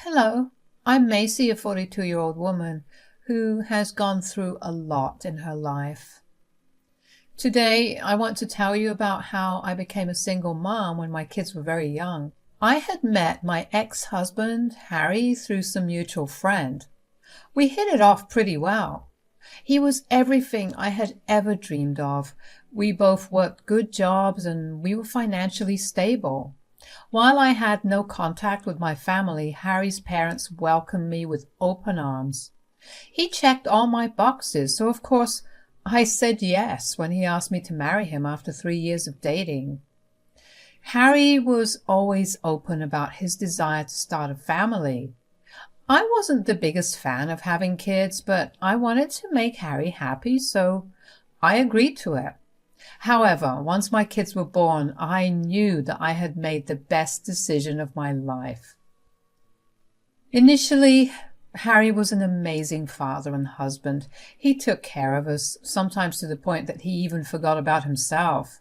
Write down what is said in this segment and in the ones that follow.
Hello, I'm Macy, a 42-year-old woman who has gone through a lot in her life. Today, I want to tell you about how I became a single mom when my kids were very young. I had met my ex-husband, Harry, through some mutual friend. We hit it off pretty well. He was everything I had ever dreamed of. We both worked good jobs and we were financially stable. While I had no contact with my family, Harry's parents welcomed me with open arms. He checked all my boxes, so of course I said yes when he asked me to marry him after 3 years of dating. Harry was always open about his desire to start a family. I wasn't the biggest fan of having kids, but I wanted to make Harry happy, so I agreed to it. However, once my kids were born, I knew that I had made the best decision of my life. Initially, Harry was an amazing father and husband. He took care of us, sometimes to the point that he even forgot about himself.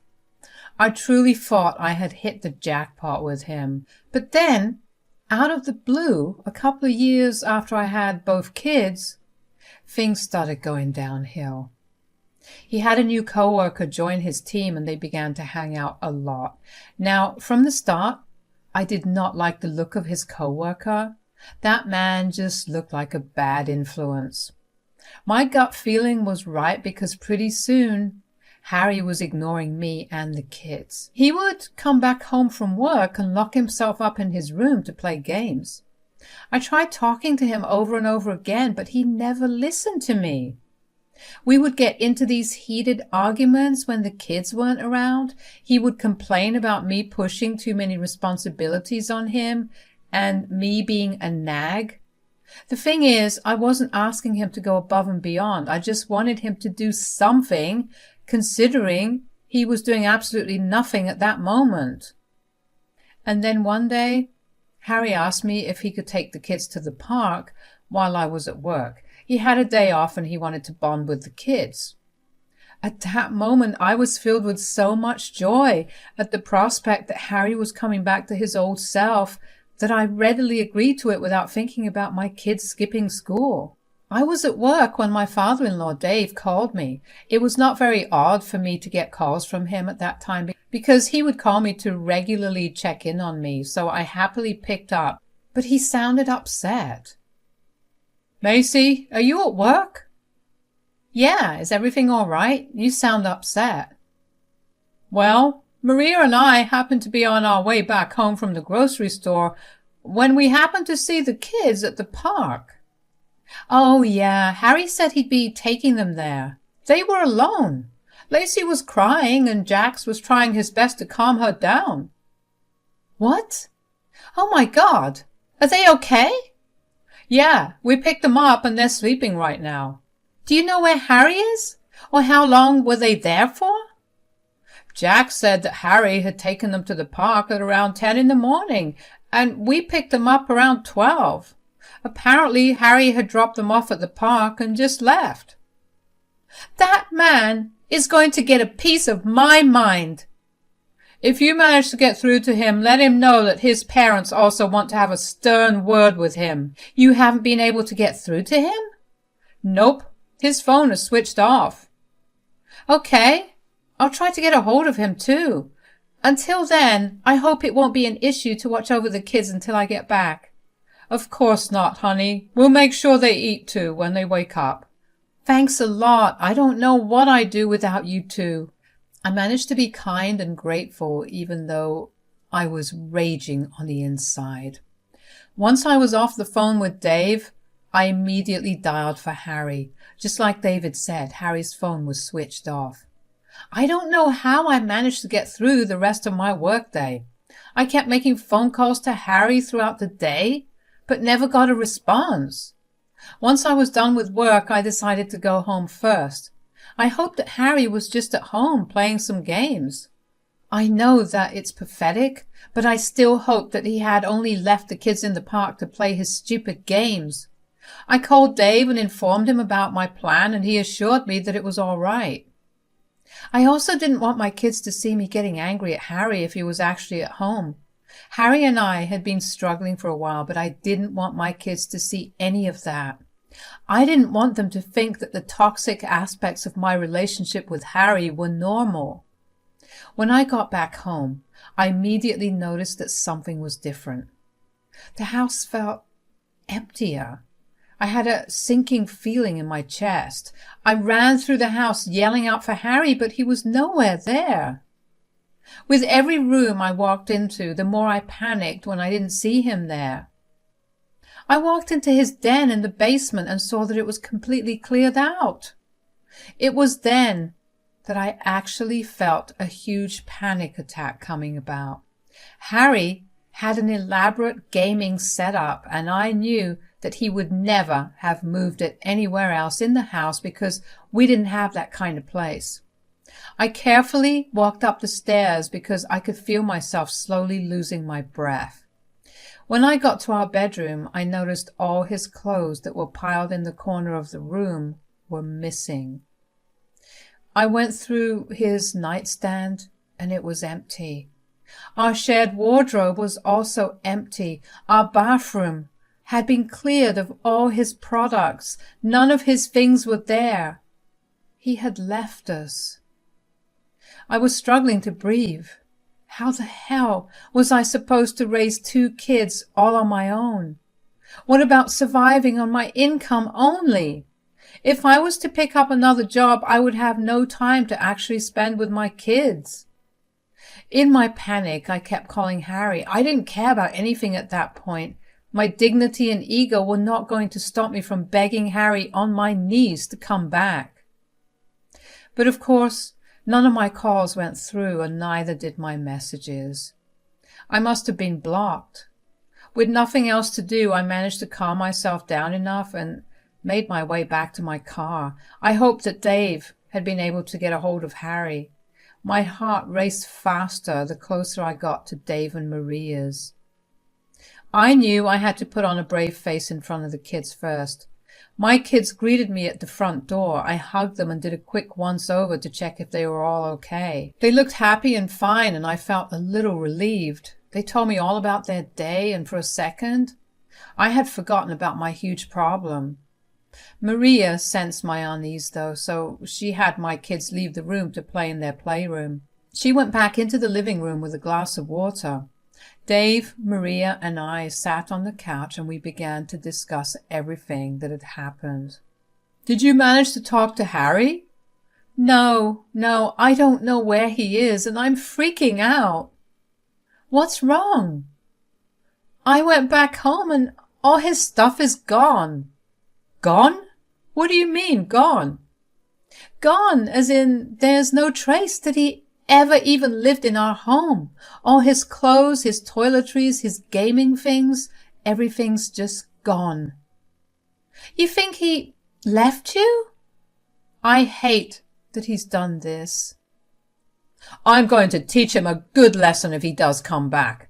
I truly thought I had hit the jackpot with him. But then, out of the blue, a couple of years after I had both kids, things started going downhill. He had a new coworker join his team and they began to hang out a lot. Now, from the start, I did not like the look of his coworker. That man just looked like a bad influence. My gut feeling was right because pretty soon, Harry was ignoring me and the kids. He would come back home from work and lock himself up in his room to play games. I tried talking to him over and over again, but he never listened to me. We would get into these heated arguments when the kids weren't around. He would complain about me pushing too many responsibilities on him and me being a nag. The thing is, I wasn't asking him to go above and beyond. I just wanted him to do something, considering he was doing absolutely nothing at that moment. And then one day, Harry asked me if he could take the kids to the park while I was at work. He had a day off and he wanted to bond with the kids. At that moment, I was filled with so much joy at the prospect that Harry was coming back to his old self that I readily agreed to it without thinking about my kids skipping school. I was at work when my father-in-law, Dave, called me. It was not very odd for me to get calls from him at that time because he would call me to regularly check in on me, so I happily picked up. But he sounded upset. "Macy, are you at work?" "Yeah, is everything all right? You sound upset." "Well, Maria and I happened to be on our way back home from the grocery store when we happened to see the kids at the park." "Oh, yeah, Harry said he'd be taking them there. They were alone. Lacey was crying and Jax was trying his best to calm her down." "What? Oh my God! Are they okay?" "Yeah, we picked them up and they're sleeping right now." "Do you know where Harry is? Or how long were they there for?" "Jax said that Harry had taken them to the park at around 10 in the morning, and we picked them up around 12. Apparently, Harry had dropped them off at the park and just left." "That man is going to get a piece of my mind." "If you manage to get through to him, let him know that his parents also want to have a stern word with him." "You haven't been able to get through to him?" "Nope. His phone is switched off." "Okay. I'll try to get a hold of him too. Until then, I hope it won't be an issue to watch over the kids until I get back." "Of course not, honey. We'll make sure they eat too when they wake up." "Thanks a lot. I don't know what I'd do without you two." I managed to be kind and grateful even though I was raging on the inside. Once I was off the phone with Dave, I immediately dialed for Harry. Just like David said, Harry's phone was switched off. I don't know how I managed to get through the rest of my workday. I kept making phone calls to Harry throughout the day, but never got a response. Once I was done with work, I decided to go home first. I hoped that Harry was just at home playing some games. I know that it's pathetic, but I still hoped that he had only left the kids in the park to play his stupid games. I called Dave and informed him about my plan, and he assured me that it was all right. I also didn't want my kids to see me getting angry at Harry if he was actually at home. Harry and I had been struggling for a while, but I didn't want my kids to see any of that. I didn't want them to think that the toxic aspects of my relationship with Harry were normal. When I got back home, I immediately noticed that something was different. The house felt emptier. I had a sinking feeling in my chest. I ran through the house yelling out for Harry, but he was nowhere there. With every room I walked into, the more I panicked when I didn't see him there. I walked into his den in the basement and saw that it was completely cleared out. It was then that I actually felt a huge panic attack coming about. Harry had an elaborate gaming setup, and I knew that he would never have moved it anywhere else in the house because we didn't have that kind of place. I carefully walked up the stairs because I could feel myself slowly losing my breath. When I got to our bedroom, I noticed all his clothes that were piled in the corner of the room were missing. I went through his nightstand and it was empty. Our shared wardrobe was also empty. Our bathroom had been cleared of all his products. None of his things were there. He had left us. I was struggling to breathe. How the hell was I supposed to raise 2 kids all on my own? What about surviving on my income only? If I was to pick up another job, I would have no time to actually spend with my kids. In my panic, I kept calling Harry. I didn't care about anything at that point. My dignity and ego were not going to stop me from begging Harry on my knees to come back. But of course, none of my calls went through, and neither did my messages. I must have been blocked. With nothing else to do, I managed to calm myself down enough and made my way back to my car. I hoped that Dave had been able to get a hold of Harry. My heart raced faster the closer I got to Dave and Maria's. I knew I had to put on a brave face in front of the kids first. My kids greeted me at the front door. I hugged them and did a quick once-over to check if they were all okay. They looked happy and fine, and I felt a little relieved. They told me all about their day, and for a second, I had forgotten about my huge problem. Maria sensed my unease, though, so she had my kids leave the room to play in their playroom. She went back into the living room with a glass of water. Dave, Maria, and I sat on the couch and we began to discuss everything that had happened. "Did you manage to talk to Harry?" No, I don't know where he is and I'm freaking out." "What's wrong?" "I went back home and all his stuff is gone." "Gone? What do you mean, gone?" "Gone, as in there's no trace that he ever even lived in our home. All his clothes, his toiletries, his gaming things, everything's just gone." "You think he left you?" "I hate that he's done this." "I'm going to teach him a good lesson if he does come back.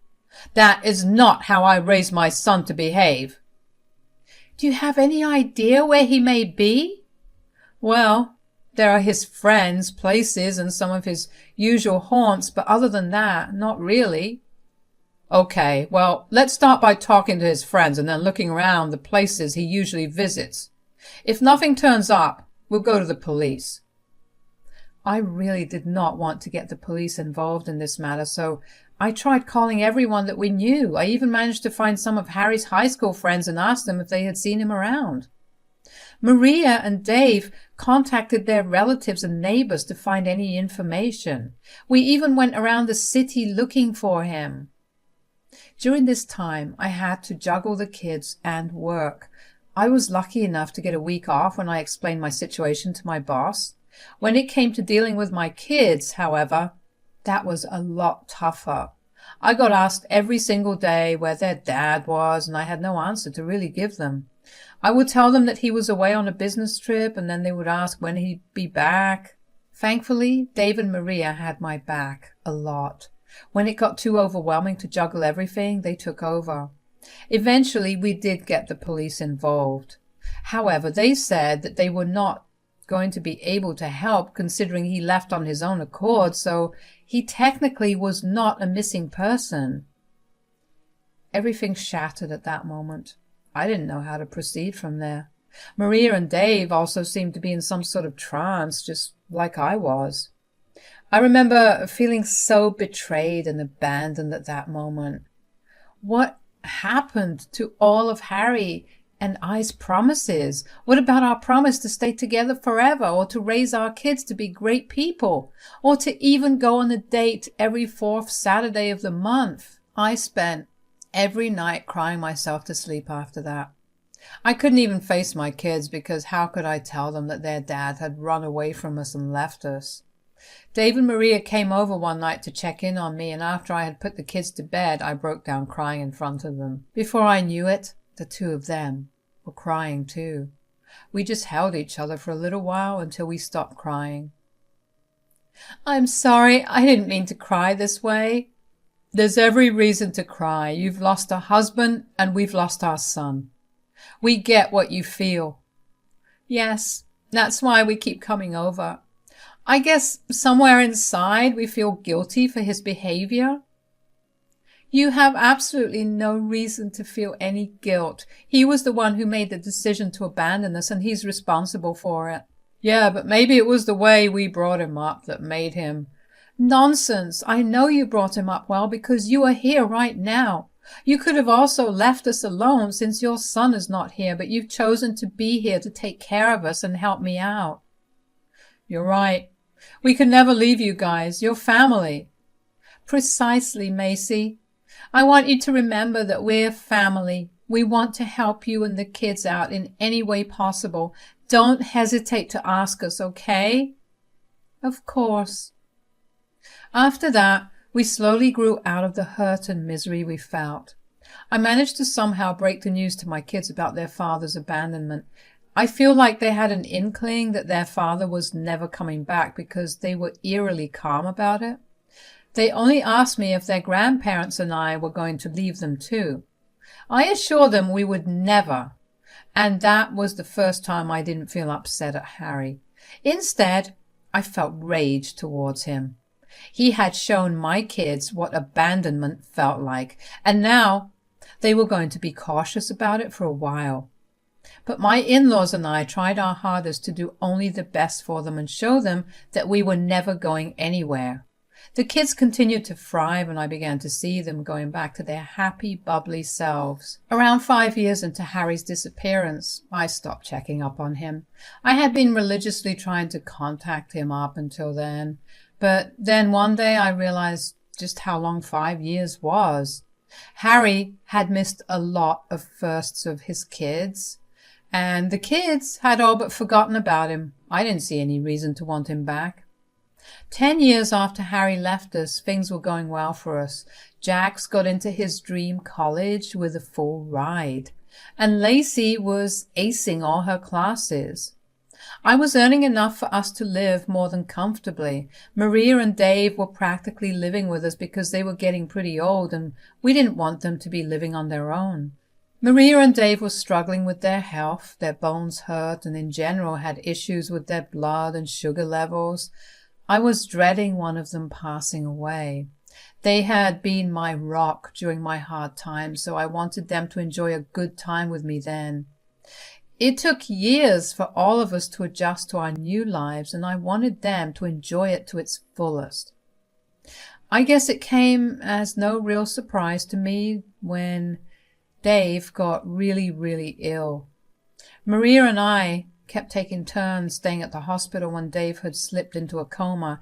That is not how I raise my son to behave." "Do you have any idea where he may be?" "Well, there are his friends, places, and some of his usual haunts, but other than that, not really." "Okay, well, let's start by talking to his friends and then looking around the places he usually visits. If nothing turns up, we'll go to the police." I really did not want to get the police involved in this matter, so I tried calling everyone that we knew. I even managed to find some of Harry's high school friends and asked them if they had seen him around. Maria and Dave contacted their relatives and neighbors to find any information. We even went around the city looking for him. During this time, I had to juggle the kids and work. I was lucky enough to get a week off when I explained my situation to my boss. When it came to dealing with my kids, however, that was a lot tougher. I got asked every single day where their dad was, and I had no answer to really give them. I would tell them that he was away on a business trip, and then they would ask when he'd be back. Thankfully, Dave and Maria had my back a lot. When it got too overwhelming to juggle everything, they took over. Eventually, we did get the police involved. However, they said that they were not going to be able to help considering he left on his own accord, so he technically was not a missing person. Everything shattered at that moment. I didn't know how to proceed from there. Maria and Dave also seemed to be in some sort of trance, just like I was. I remember feeling so betrayed and abandoned at that moment. What happened to all of Harry and I's promises? What about our promise to stay together forever, or to raise our kids to be great people, or to even go on a date every fourth Saturday of the month? I spent every night crying myself to sleep after that. I couldn't even face my kids, because how could I tell them that their dad had run away from us and left us? Dave and Maria came over one night to check in on me, and after I had put the kids to bed, I broke down crying in front of them. Before I knew it, the two of them were crying too. We just held each other for a little while until we stopped crying. "I'm sorry, I didn't mean to cry this way." "There's every reason to cry. You've lost a husband and we've lost our son. We get what you feel." "Yes, that's why we keep coming over. I guess somewhere inside we feel guilty for his behavior." "You have absolutely no reason to feel any guilt. He was the one who made the decision to abandon us, and he's responsible for it." "Yeah, but maybe it was the way we brought him up that made him—" "Nonsense. I know you brought him up well, because you are here right now. You could have also left us alone since your son is not here, but you've chosen to be here to take care of us and help me out." "You're right. We could never leave you guys. You're family." "Precisely, Macy. I want you to remember that we're family. We want to help you and the kids out in any way possible. Don't hesitate to ask us, okay?" "Of course." After that, we slowly grew out of the hurt and misery we felt. I managed to somehow break the news to my kids about their father's abandonment. I feel like they had an inkling that their father was never coming back, because they were eerily calm about it. They only asked me if their grandparents and I were going to leave them too. I assured them we would never, and that was the first time I didn't feel upset at Harry. Instead, I felt rage towards him. He had shown my kids what abandonment felt like, and now they were going to be cautious about it for a while. But my in-laws and I tried our hardest to do only the best for them and show them that we were never going anywhere. The kids continued to thrive, and I began to see them going back to their happy, bubbly selves. Around 5 years into Harry's disappearance, I stopped checking up on him. I had been religiously trying to contact him up until then, but then one day I realized just how long 5 years was. Harry had missed a lot of firsts of his kids, and the kids had all but forgotten about him. I didn't see any reason to want him back. 10 years after Harry left us, things were going well for us. Jax got into his dream college with a full ride, and Lacey was acing all her classes. I was earning enough for us to live more than comfortably. Maria and Dave were practically living with us because they were getting pretty old, and we didn't want them to be living on their own. Maria and Dave were struggling with their health. Their bones hurt, and in general had issues with their blood and sugar levels. I was dreading one of them passing away. They had been my rock during my hard times, so I wanted them to enjoy a good time with me then. It took years for all of us to adjust to our new lives, and I wanted them to enjoy it to its fullest. I guess it came as no real surprise to me when Dave got really, really ill. Maria and I kept taking turns staying at the hospital when Dave had slipped into a coma.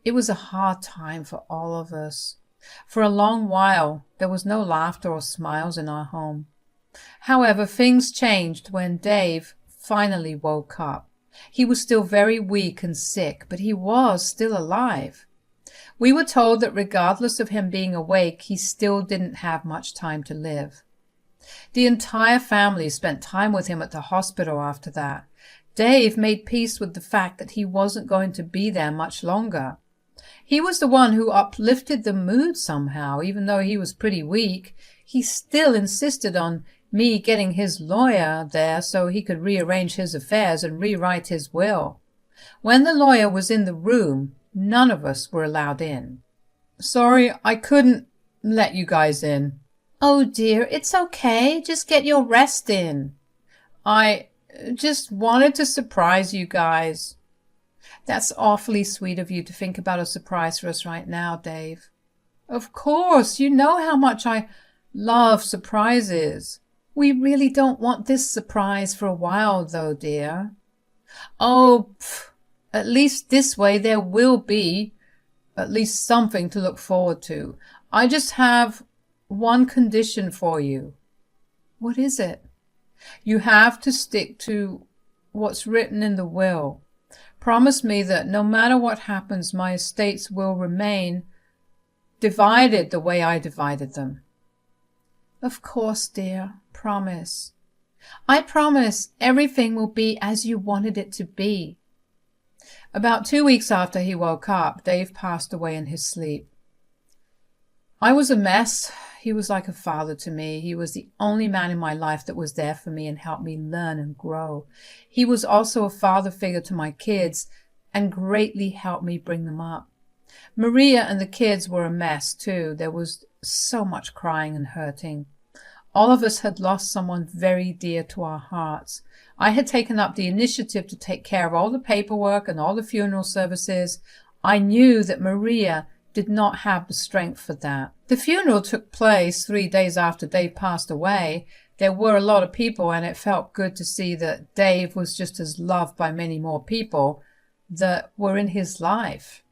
It was a hard time for all of us. For a long while, there was no laughter or smiles in our home. However, things changed when Dave finally woke up. He was still very weak and sick, but he was still alive. We were told that regardless of him being awake, he still didn't have much time to live. The entire family spent time with him at the hospital after that. Dave made peace with the fact that he wasn't going to be there much longer. He was the one who uplifted the mood somehow. Even though he was pretty weak, he still insisted on me getting his lawyer there so he could rearrange his affairs and rewrite his will. When the lawyer was in the room, none of us were allowed in. "Sorry, I couldn't let you guys in." Oh dear, it's okay. Just get your rest in. I just wanted to surprise you guys. That's awfully sweet of you to think about a surprise for us right now, Dave. Of course, you know how much I love surprises. We really don't want this surprise for a while, though, dear. Oh, at least this way there will be at least something to look forward to. I just have one condition for you. What is it? You have to stick to what's written in the will. Promise me that no matter what happens, my estates will remain divided the way I divided them. Of course, dear. Promise. I promise everything will be as you wanted it to be. About 2 weeks after he woke up, Dave passed away in his sleep. I was a mess. He was like a father to me. He was the only man in my life that was there for me and helped me learn and grow. He was also a father figure to my kids and greatly helped me bring them up. Maria and the kids were a mess too. There was so much crying and hurting. All of us had lost someone very dear to our hearts. I had taken up the initiative to take care of all the paperwork and all the funeral services. I knew that Maria did not have the strength for that. The funeral took place 3 days after Dave passed away. There were a lot of people, and it felt good to see that Dave was just as loved by many more people that were in his life.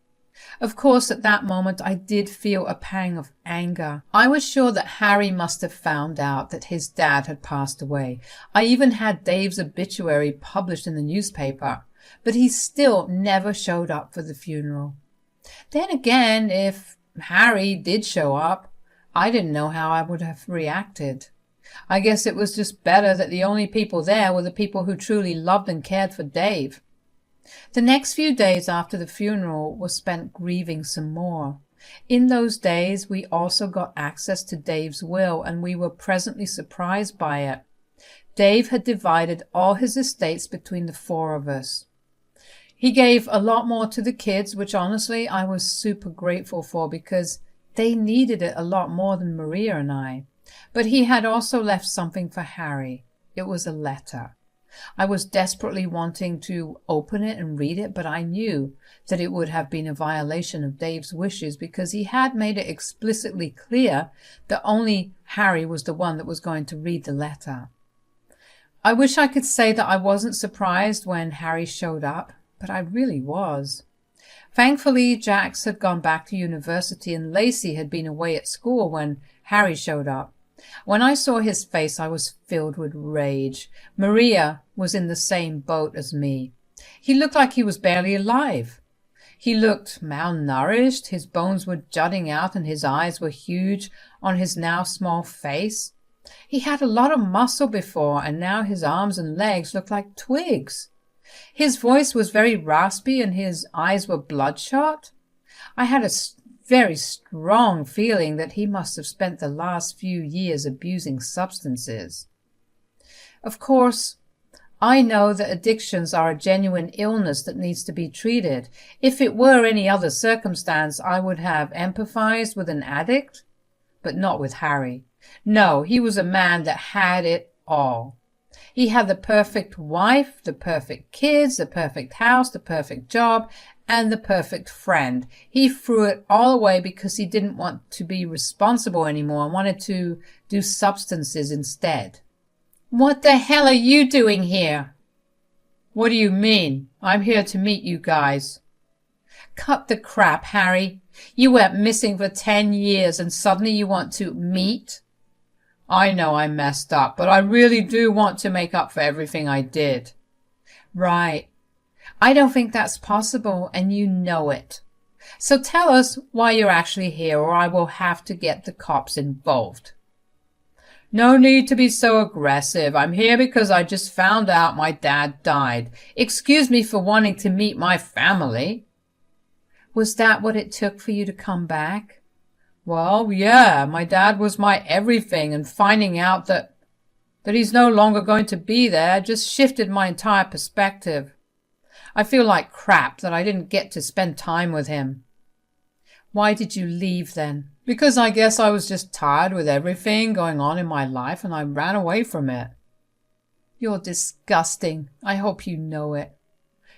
Of course, at that moment, I did feel a pang of anger. I was sure that Harry must have found out that his dad had passed away. I even had Dave's obituary published in the newspaper, but he still never showed up for the funeral. Then again, if Harry did show up, I didn't know how I would have reacted. I guess it was just better that the only people there were the people who truly loved and cared for Dave. The next few days after the funeral were spent grieving some more. In those days, we also got access to Dave's will, and we were pleasantly surprised by it. Dave had divided all his estates between the 4 of us. He gave a lot more to the kids, which honestly I was super grateful for because they needed it a lot more than Maria and I. But he had also left something for Harry. It was a letter. I was desperately wanting to open it and read it, but I knew that it would have been a violation of Dave's wishes because he had made it explicitly clear that only Harry was the one that was going to read the letter. I wish I could say that I wasn't surprised when Harry showed up, but I really was. Thankfully, Jax had gone back to university and Lacey had been away at school when Harry showed up. When I saw his face, I was filled with rage. Maria was in the same boat as me. He looked like he was barely alive. He looked malnourished, his bones were jutting out and his eyes were huge on his now small face. He had a lot of muscle before, and now his arms and legs looked like twigs. His voice was very raspy and his eyes were bloodshot. I had a very strong feeling that he must have spent the last few years abusing substances. Of course, I know that addictions are a genuine illness that needs to be treated. If it were any other circumstance, I would have empathized with an addict, but not with Harry. No, he was a man that had it all. He had the perfect wife, the perfect kids, the perfect house, the perfect job, and the perfect friend. He threw it all away because he didn't want to be responsible anymore and wanted to do substances instead. What the hell are you doing here? What do you mean? I'm here to meet you guys. Cut the crap, Harry. You went missing for 10 years and suddenly you want to meet? I know I messed up, but I really do want to make up for everything I did. Right. I don't think that's possible, and you know it. So tell us why you're actually here, or I will have to get the cops involved. No need to be so aggressive. I'm here because I just found out my dad died. Excuse me for wanting to meet my family. Was that what it took for you to come back? Well, yeah, my dad was my everything, and finding out that he's no longer going to be there just shifted my entire perspective. I feel like crap that I didn't get to spend time with him. Why did you leave then? Because I guess I was just tired with everything going on in my life and I ran away from it. You're disgusting. I hope you know it.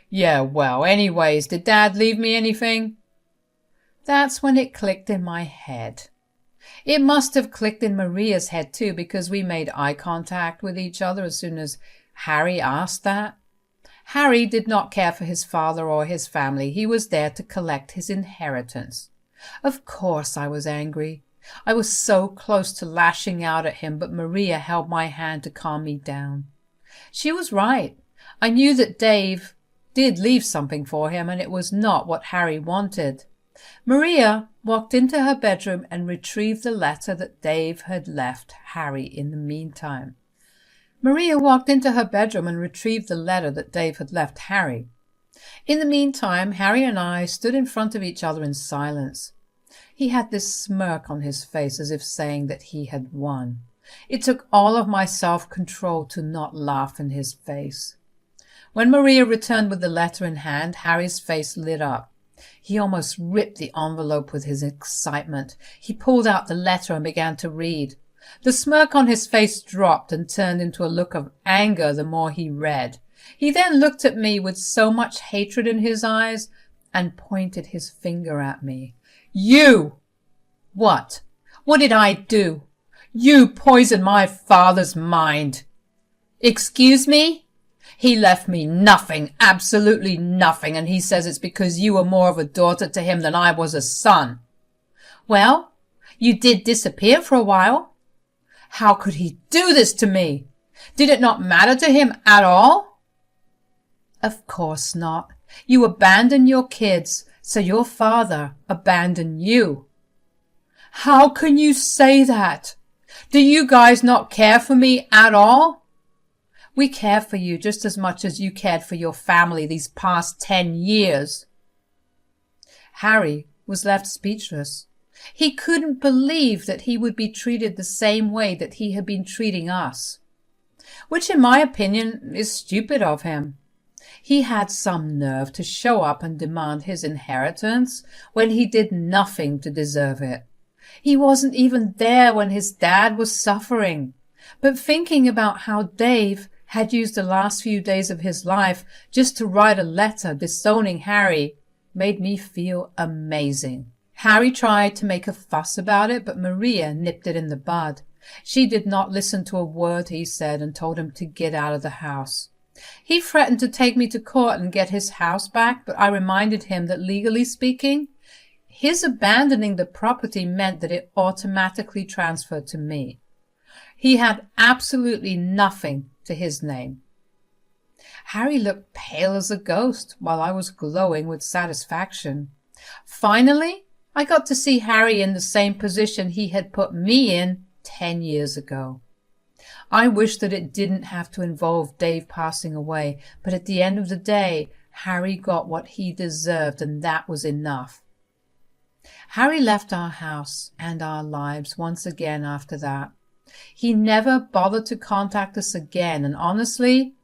Yeah, well, anyways, did Dad leave me anything? That's when it clicked in my head. It must have clicked in Maria's head too, because we made eye contact with each other as soon as Harry asked that. Harry did not care for his father or his family. He was there to collect his inheritance. Of course I was angry. I was so close to lashing out at him, but Maria held my hand to calm me down. She was right. I knew that Dave did leave something for him, and it was not what Harry wanted. Maria walked into her bedroom and retrieved the letter that Dave had left Harry in the meantime. Maria walked into her bedroom and retrieved the letter that Dave had left Harry. In the meantime, Harry and I stood in front of each other in silence. He had this smirk on his face as if saying that he had won. It took all of my self-control to not laugh in his face. When Maria returned with the letter in hand, Harry's face lit up. He almost ripped the envelope with his excitement. He pulled out the letter and began to read. The smirk on his face dropped and turned into a look of anger the more he read. He then looked at me with so much hatred in his eyes and pointed his finger at me. You! What? What did I do? You poisoned my father's mind. Excuse me? He left me nothing, absolutely nothing, and he says it's because you were more of a daughter to him than I was a son. Well, you did disappear for a while. How could he do this to me? Did it not matter to him at all? Of course not. You abandoned your kids, so your father abandoned you. How can you say that? Do you guys not care for me at all? We care for you just as much as you cared for your family these past 10 years. Harry was left speechless. He couldn't believe that he would be treated the same way that he had been treating us, which in my opinion is stupid of him. He had some nerve to show up and demand his inheritance when he did nothing to deserve it. He wasn't even there when his dad was suffering. But thinking about how Dave had used the last few days of his life just to write a letter disowning Harry made me feel amazing. Harry tried to make a fuss about it, but Maria nipped it in the bud. She did not listen to a word he said and told him to get out of the house. He threatened to take me to court and get his house back, but I reminded him that legally speaking, his abandoning the property meant that it automatically transferred to me. He had absolutely nothing to his name. Harry looked pale as a ghost while I was glowing with satisfaction. Finally, I got to see Harry in the same position he had put me in 10 years ago. I wish that it didn't have to involve Dave passing away, but at the end of the day, Harry got what he deserved, and that was enough. Harry left our house and our lives once again after that. He never bothered to contact us again, and honestly,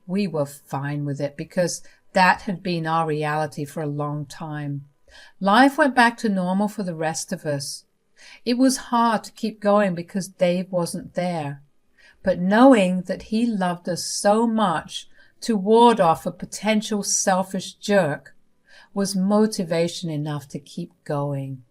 we were fine with it because that had been our reality for a long time. Life went back to normal for the rest of us. It was hard to keep going because Dave wasn't there, but knowing that he loved us so much to ward off a potential selfish jerk was motivation enough to keep going.